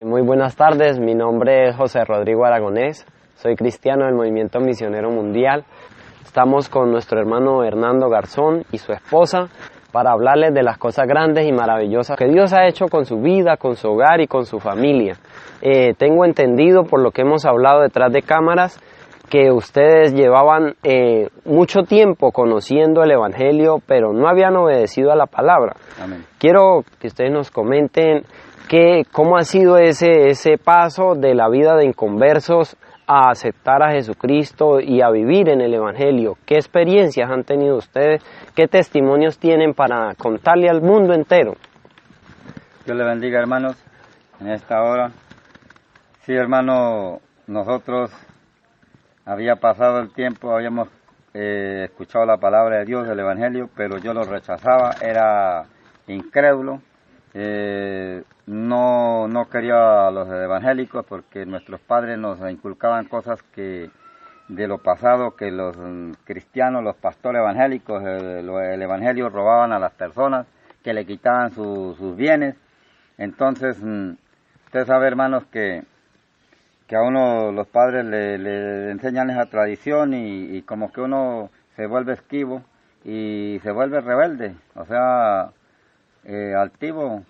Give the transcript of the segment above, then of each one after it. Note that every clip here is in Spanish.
Muy buenas tardes, mi nombre es José Rodrigo Aragonés, soy cristiano del Movimiento Misionero Mundial. Estamos con nuestro hermano Hernando Garzón y su esposa para hablarles de las cosas grandes y maravillosas que Dios ha hecho con su vida, con su hogar y con su familia. Tengo entendido por lo que hemos hablado detrás de cámaras que ustedes llevaban mucho tiempo conociendo el Evangelio, pero no habían obedecido a la palabra. Amén. Quiero que ustedes nos comenten cómo ha sido ese paso de la vida de inconversos a aceptar a Jesucristo y a vivir en el Evangelio. ¿Qué experiencias han tenido ustedes? ¿Qué testimonios tienen para contarle al mundo entero? Dios le bendiga, hermanos, en esta hora. Sí, hermano, nosotros había pasado el tiempo, habíamos escuchado la palabra de Dios, el Evangelio, pero yo lo rechazaba, era incrédulo. No quería a los evangélicos porque nuestros padres nos inculcaban cosas que de lo pasado, que los cristianos, los pastores evangélicos, el evangelio robaban a las personas, que le quitaban sus bienes. Entonces, usted sabe, hermanos, que a uno los padres le enseñan esa tradición y como que uno se vuelve esquivo y se vuelve rebelde, o sea, altivo,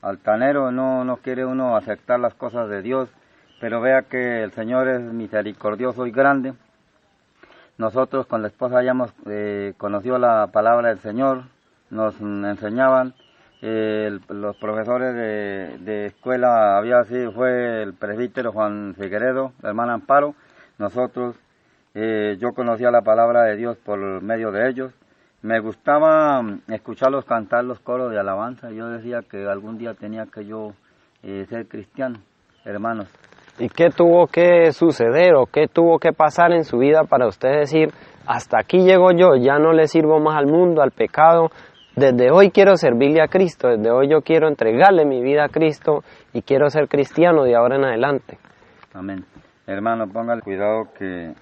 altanero, no quiere uno aceptar las cosas de Dios, pero vea que el Señor es misericordioso y grande. Nosotros con la esposa hayamos conocido la palabra del Señor, nos enseñaban, los profesores de escuela, fue el presbítero Juan Figueredo, la hermana Amparo, nosotros, yo conocía la palabra de Dios por medio de ellos. Me gustaba escucharlos cantar los coros de alabanza. Yo decía que algún día tenía que yo ser cristiano, hermanos. ¿Y qué tuvo que suceder o qué tuvo que pasar en su vida para usted decir, hasta aquí llego yo, ya no le sirvo más al mundo, al pecado, desde hoy quiero servirle a Cristo, desde hoy yo quiero entregarle mi vida a Cristo y quiero ser cristiano de ahora en adelante? Amén. Hermano, póngale cuidado que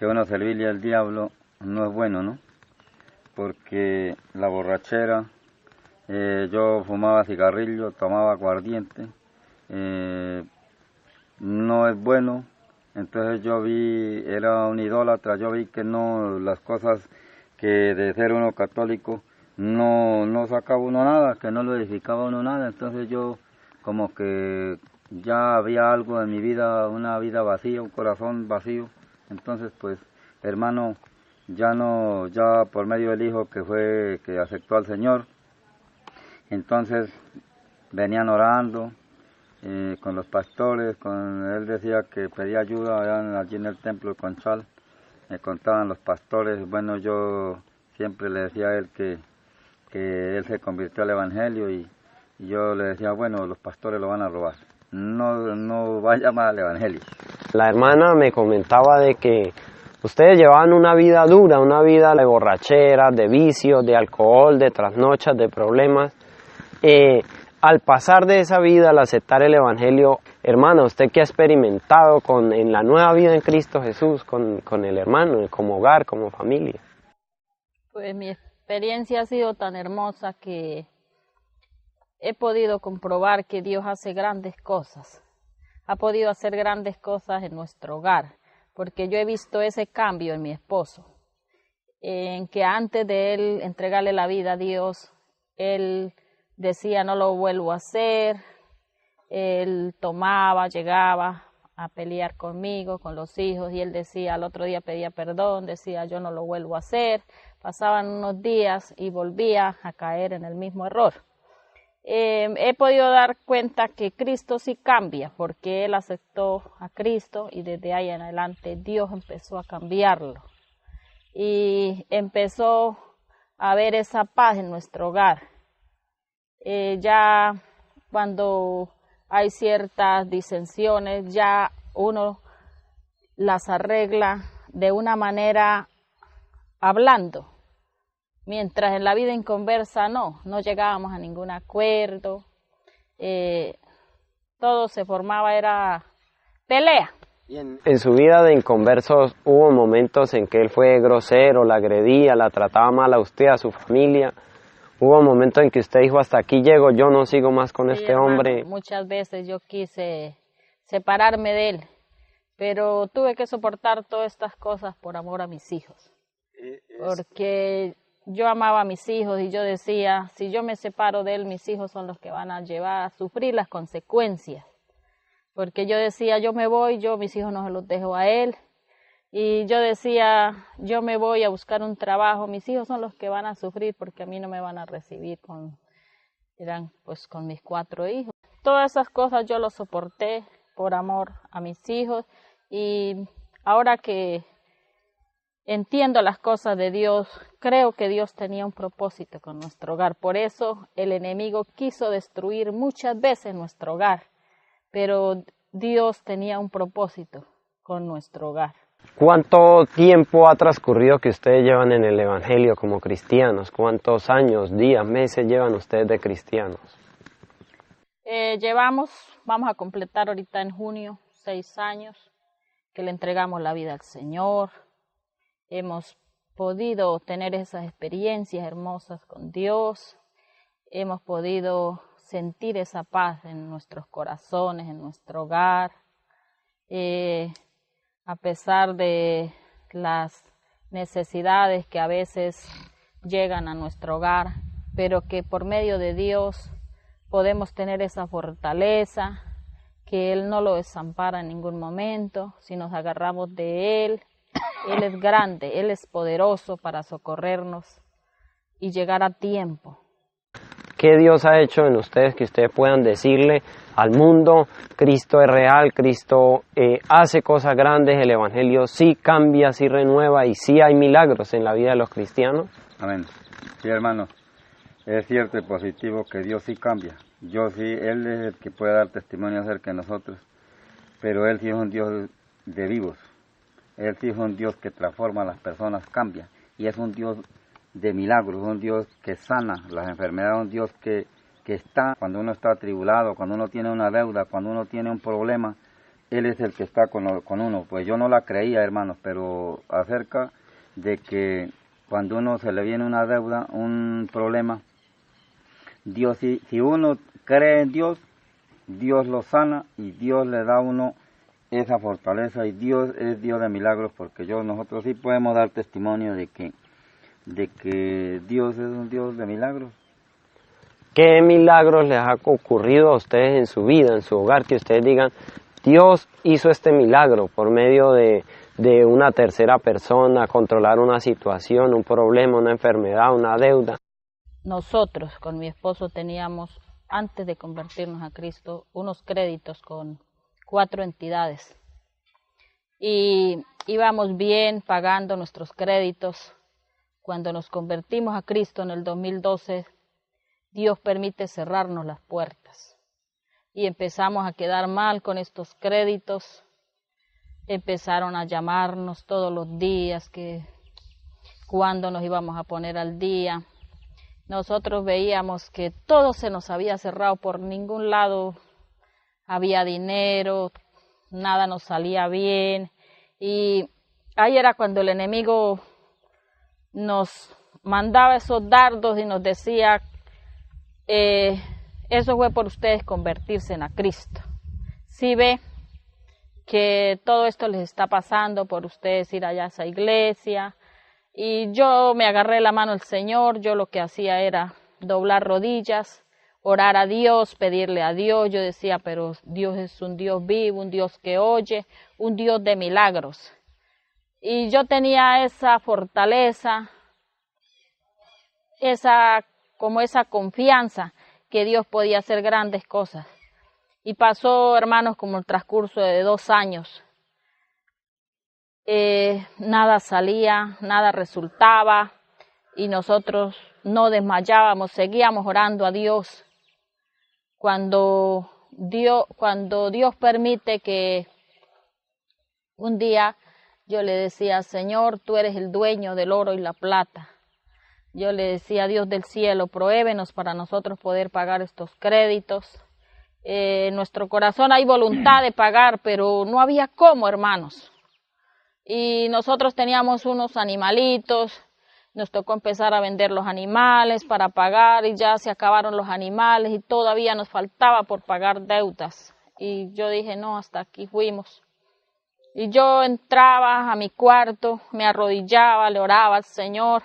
uno servirle al diablo no es bueno, ¿no? Porque la borrachera, yo fumaba cigarrillo, tomaba aguardiente, no es bueno. Entonces yo era un idólatra, yo vi que no, las cosas que de ser uno católico no sacaba uno nada, que no lo edificaba uno nada. Entonces yo como que ya había algo en mi vida, una vida vacía, un corazón vacío. Entonces pues, hermano, ya por medio del Hijo que aceptó al Señor, entonces venían orando con los pastores, él decía que pedía ayuda allí en el templo de Conchal, me contaban los pastores, bueno, yo siempre le decía a él que él se convirtió al Evangelio y yo le decía, bueno, los pastores lo van a robar, no vaya más al Evangelio. La hermana me comentaba de que ustedes llevaban una vida dura, una vida de borracheras, de vicios, de alcohol, de trasnochas, de problemas. Al pasar de esa vida, al aceptar el Evangelio, hermano, ¿usted qué ha experimentado en la nueva vida en Cristo Jesús, con el hermano, como hogar, como familia? Pues mi experiencia ha sido tan hermosa que he podido comprobar que Dios hace grandes cosas. Ha podido hacer grandes cosas en nuestro hogar, porque yo he visto ese cambio en mi esposo, en que antes de él entregarle la vida a Dios, él decía no lo vuelvo a hacer, él tomaba, llegaba a pelear conmigo, con los hijos, y él decía, al otro día pedía perdón, decía yo no lo vuelvo a hacer, pasaban unos días y volvía a caer en el mismo error. He podido dar cuenta que Cristo sí cambia, porque él aceptó a Cristo y desde ahí en adelante Dios empezó a cambiarlo y empezó a haber esa paz en nuestro hogar. Ya cuando hay ciertas disensiones, ya uno las arregla de una manera hablando. Mientras en la vida inconversa no llegábamos a ningún acuerdo, todo se formaba, era pelea. En su vida de inconversos hubo momentos en que él fue grosero, la agredía, la trataba mal a usted, a su familia. Hubo un momento en que usted dijo, hasta aquí llego, yo no sigo más con Sí, este hermano, hombre. muchas veces yo quise separarme de él, pero tuve que soportar todas estas cosas por amor a mis hijos. Porque yo amaba a mis hijos y yo decía, si yo me separo de él, mis hijos son los que van a llevar a sufrir las consecuencias. Porque yo decía, yo me voy, mis hijos no se los dejo a él. Y yo decía, yo me voy a buscar un trabajo, mis hijos son los que van a sufrir porque a mí no me van a recibir eran pues con mis 4 hijos. Todas esas cosas yo las soporté por amor a mis hijos y ahora que entiendo las cosas de Dios, creo que Dios tenía un propósito con nuestro hogar. Por eso el enemigo quiso destruir muchas veces nuestro hogar, pero Dios tenía un propósito con nuestro hogar. ¿Cuánto tiempo ha transcurrido que ustedes llevan en el Evangelio como cristianos? ¿Cuántos años, días, meses llevan ustedes de cristianos? Vamos a completar ahorita en junio 6 años que le entregamos la vida al Señor. Hemos podido tener esas experiencias hermosas con Dios. Hemos podido sentir esa paz en nuestros corazones, en nuestro hogar. A pesar de las necesidades que a veces llegan a nuestro hogar, pero que por medio de Dios podemos tener esa fortaleza, que Él no lo desampara en ningún momento, si nos agarramos de Él. Él es grande, Él es poderoso para socorrernos y llegar a tiempo. ¿Qué Dios ha hecho en ustedes que ustedes puedan decirle al mundo, Cristo es real, Cristo hace cosas grandes, el Evangelio sí cambia, sí renueva y sí hay milagros en la vida de los cristianos? Amén. Sí, hermano, es cierto y positivo que Dios sí cambia. Él es el que puede dar testimonio acerca de nosotros, pero Él sí es un Dios de vivos. Él sí es un Dios que transforma a las personas, cambia, y es un Dios de milagros, un Dios que sana las enfermedades, un Dios que está cuando uno está atribulado, cuando uno tiene una deuda, cuando uno tiene un problema, Él es el que está con uno. Pues yo no la creía, hermanos, pero acerca de que cuando uno se le viene una deuda, un problema, Dios, si uno cree en Dios, Dios lo sana y Dios le da a uno esa fortaleza y Dios es Dios de milagros, porque nosotros sí podemos dar testimonio de que Dios es un Dios de milagros. ¿Qué milagros les ha ocurrido a ustedes en su vida, en su hogar, que ustedes digan, Dios hizo este milagro por medio de una tercera persona, controlar una situación, un problema, una enfermedad, una deuda? Nosotros con mi esposo teníamos, antes de convertirnos a Cristo, unos créditos con 4 entidades y íbamos bien pagando nuestros créditos. Cuando nos convertimos a Cristo en el 2012, Dios permite cerrarnos las puertas y empezamos a quedar mal con estos créditos. Empezaron a llamarnos todos los días que cuándo nos íbamos a poner al día. Nosotros veíamos que todo se nos había cerrado, por ningún lado había dinero, nada nos salía bien. Y ahí era cuando el enemigo nos mandaba esos dardos y nos decía, eso fue por ustedes convertirse a Cristo. Si ve que todo esto les está pasando por ustedes ir allá a esa iglesia. Y yo me agarré la mano al Señor, yo lo que hacía era doblar rodillas, orar a Dios, pedirle a Dios. Yo decía, pero Dios es un Dios vivo, un Dios que oye, un Dios de milagros. Y yo tenía esa fortaleza, esa confianza que Dios podía hacer grandes cosas. Y pasó, hermanos, como el transcurso de 2 años. Nada salía, nada resultaba y nosotros no desmayábamos, seguíamos orando a Dios. Cuando Dios permite que un día yo le decía, Señor, tú eres el dueño del oro y la plata. Yo le decía, Dios del cielo, provéenos para nosotros poder pagar estos créditos. En nuestro corazón hay voluntad de pagar, pero no había cómo, hermanos. Y nosotros teníamos unos animalitos Nos tocó empezar a vender los animales para pagar y ya se acabaron los animales y todavía nos faltaba por pagar deudas. Y yo dije, no, hasta aquí fuimos. Y yo entraba a mi cuarto, me arrodillaba, le oraba al Señor.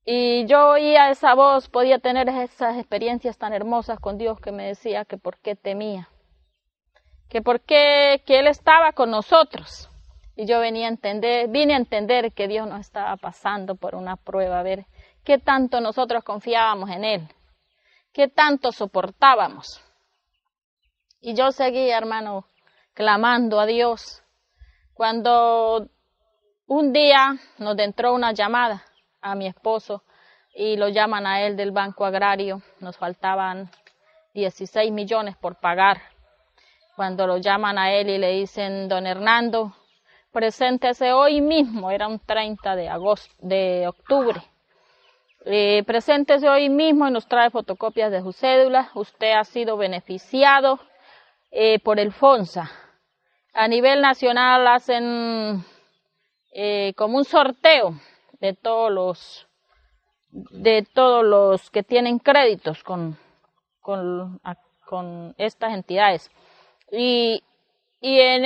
Y yo oía esa voz, podía tener esas experiencias tan hermosas con Dios que me decía que por qué temía, que por qué que Él estaba con nosotros. Y yo vine a entender que Dios nos estaba pasando por una prueba, a ver qué tanto nosotros confiábamos en Él, qué tanto soportábamos. Y yo seguía, hermano, clamando a Dios. Cuando un día nos entró una llamada a mi esposo y lo llaman a él del Banco Agrario, nos faltaban 16 millones por pagar. Cuando lo llaman a él y le dicen, don Hernando, preséntese hoy mismo, era un 30 de octubre. Preséntese hoy mismo y nos trae fotocopias de su cédula. Usted ha sido beneficiado por el FONSA. A nivel nacional hacen como un sorteo de todos los que tienen créditos con estas entidades. Y en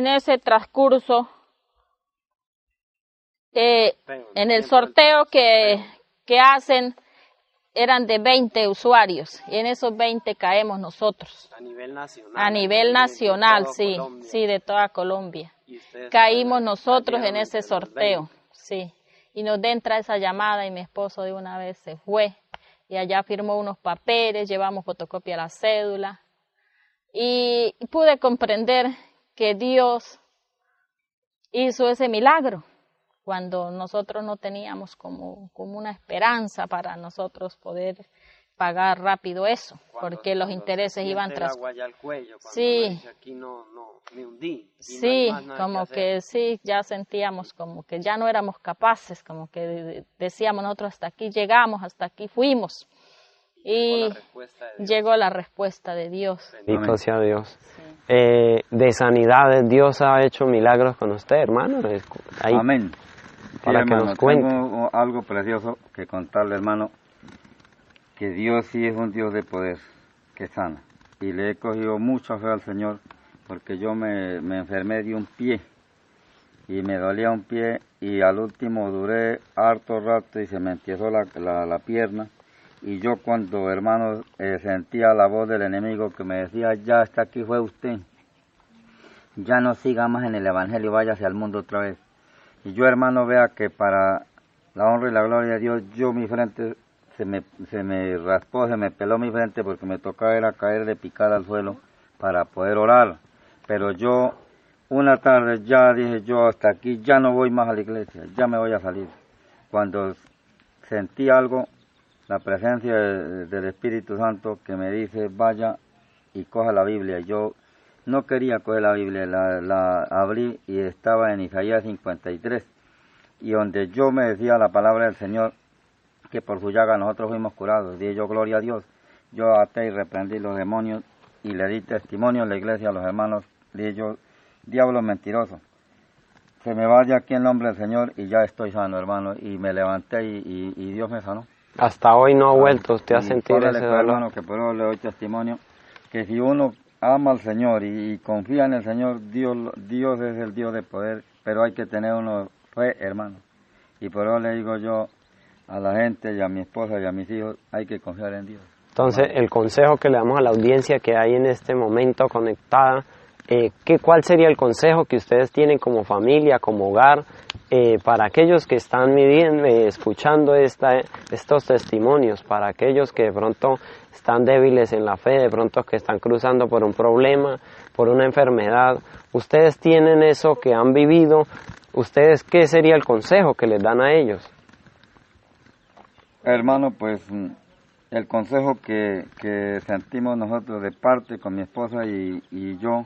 ese transcurso, en el sorteo que hacen, eran de 20 usuarios, y en esos 20 caemos nosotros. A nivel nacional. A nivel nacional, sí, Colombia. sí, de toda Colombia. Caímos nosotros en ese sorteo, sí. Y nos entra esa llamada y mi esposo de una vez se fue. Y allá firmó unos papeles, llevamos fotocopia a la cédula. Y pude comprender que Dios hizo ese milagro cuando nosotros no teníamos como una esperanza para nosotros poder pagar rápido eso, porque los intereses iban tras... Sí, aquí no me hundí. Sí, como que sí, ya sentíamos como que ya no éramos capaces, como que decíamos nosotros hasta aquí llegamos, hasta aquí fuimos. Y llegó la respuesta de Dios. Bendito sea Dios. De sanidades, Dios ha hecho milagros con usted, hermano. Ahí, amén. Sí, para hermano, que nos cuente. tengo algo precioso que contarle, hermano, que Dios sí es un Dios de poder, que sana. Y le he cogido mucha fe al Señor, porque yo me enfermé de un pie, y me dolía un pie, y al último duré harto rato y se me entiesó la pierna. Y yo cuando, hermano, sentía la voz del enemigo que me decía, ya hasta aquí fue usted, ya no siga más en el Evangelio, váyase al mundo otra vez. Y yo, hermano, vea que para la honra y la gloria de Dios, yo mi frente se me raspó, se me peló mi frente porque me tocaba era caer de picada al suelo para poder orar. Pero yo, una tarde ya dije yo, hasta aquí ya no voy más a la iglesia, ya me voy a salir. Cuando sentí algo, la presencia del Espíritu Santo que me dice, vaya y coja la Biblia. Yo no quería coger la Biblia, la abrí y estaba en Isaías 53, y donde yo me decía la palabra del Señor, que por su llaga nosotros fuimos curados. Dije yo, gloria a Dios. Yo até y reprendí los demonios y le di testimonio en la iglesia a los hermanos. Dije yo, diablo mentiroso, se me vaya aquí en nombre del Señor y ya estoy sano, hermano. Y me levanté y Dios me sanó. Hasta hoy no ha vuelto usted a sentir ese dolor. Hermano, que por eso le doy testimonio, que si uno ama al Señor y confía en el Señor, Dios es el Dios de poder, pero hay que tener uno fe, hermano. Y por eso le digo yo a la gente y a mi esposa y a mis hijos, hay que confiar en Dios. Entonces, el consejo que le damos a la audiencia que hay en este momento conectada, ¿cuál sería el consejo que ustedes tienen como familia, como hogar, para aquellos que están escuchando estos testimonios, para aquellos que de pronto están débiles en la fe, de pronto que están cruzando por un problema, por una enfermedad? Ustedes tienen eso que han vivido, ¿ustedes qué sería el consejo que les dan a ellos? Hermano, pues el consejo que sentimos nosotros de parte con mi esposa y yo,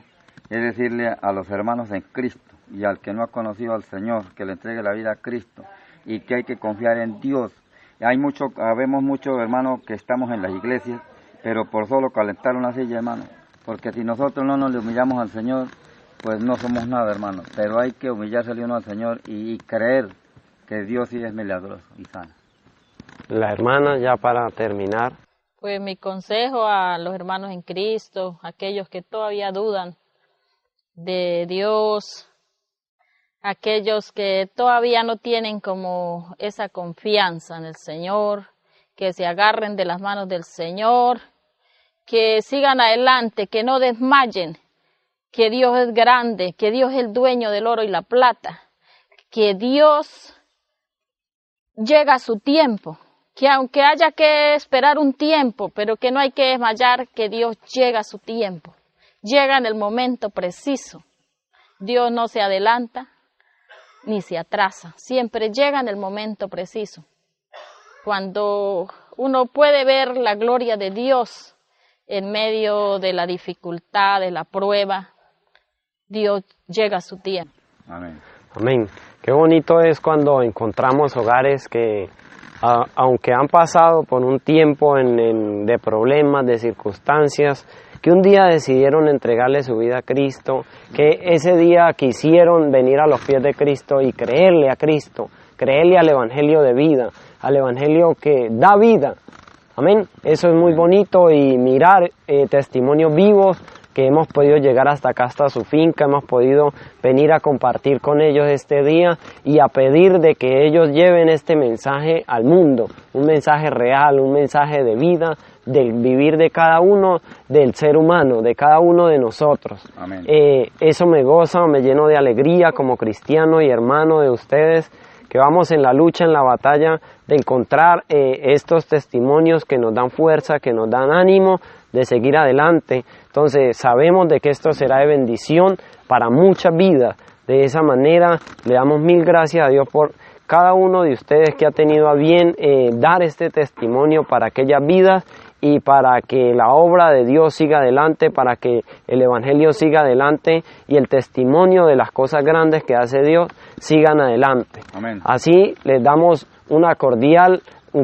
es decirle a los hermanos en Cristo y al que no ha conocido al Señor, que le entregue la vida a Cristo y que hay que confiar en Dios. Habemos muchos hermanos que estamos en las iglesias, pero por solo calentar una silla, hermano, porque si nosotros no nos le humillamos al Señor, pues no somos nada, hermano, pero hay que humillársele uno al Señor y creer que Dios sí es milagroso y sana. La hermana, ya para terminar. Pues mi consejo a los hermanos en Cristo, aquellos que todavía dudan de Dios, aquellos que todavía no tienen como esa confianza en el Señor, que se agarren de las manos del Señor, que sigan adelante, que no desmayen, que Dios es grande, que Dios es el dueño del oro y la plata, que Dios llega a su tiempo, que aunque haya que esperar un tiempo, pero que no hay que desmayar, que Dios llega a su tiempo, llega en el momento preciso. Dios no se adelanta ni se atrasa, siempre llega en el momento preciso. Cuando uno puede ver la gloria de Dios en medio de la dificultad, de la prueba, Dios llega a su tiempo. Amén. Amén. Qué bonito es cuando encontramos hogares que, aunque han pasado por un tiempo de problemas, de circunstancias, que un día decidieron entregarle su vida a Cristo, que ese día quisieron venir a los pies de Cristo y creerle a Cristo, creerle al Evangelio de vida, al Evangelio que da vida. Amén. Eso es muy bonito, y mirar testimonios vivos que hemos podido llegar hasta acá, hasta su finca, hemos podido venir a compartir con ellos este día y a pedir de que ellos lleven este mensaje al mundo, un mensaje real, un mensaje de vida, del vivir de cada uno, del ser humano, de cada uno de nosotros. Amén. Eso me goza, me lleno de alegría como cristiano y hermano de ustedes, que vamos en la lucha, en la batalla de encontrar estos testimonios que nos dan fuerza, que nos dan ánimo de seguir adelante. Entonces sabemos de que esto será de bendición para muchas vidas. De esa manera le damos mil gracias a Dios por cada uno de ustedes que ha tenido a bien dar este testimonio para aquellas vidas y para que la obra de Dios siga adelante, para que el Evangelio siga adelante y el testimonio de las cosas grandes que hace Dios sigan adelante. Amén. Así les damos un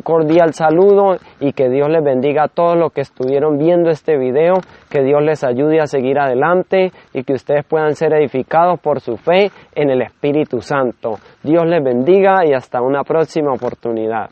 cordial saludo y que Dios les bendiga a todos los que estuvieron viendo este video, que Dios les ayude a seguir adelante y que ustedes puedan ser edificados por su fe en el Espíritu Santo. Dios les bendiga y hasta una próxima oportunidad.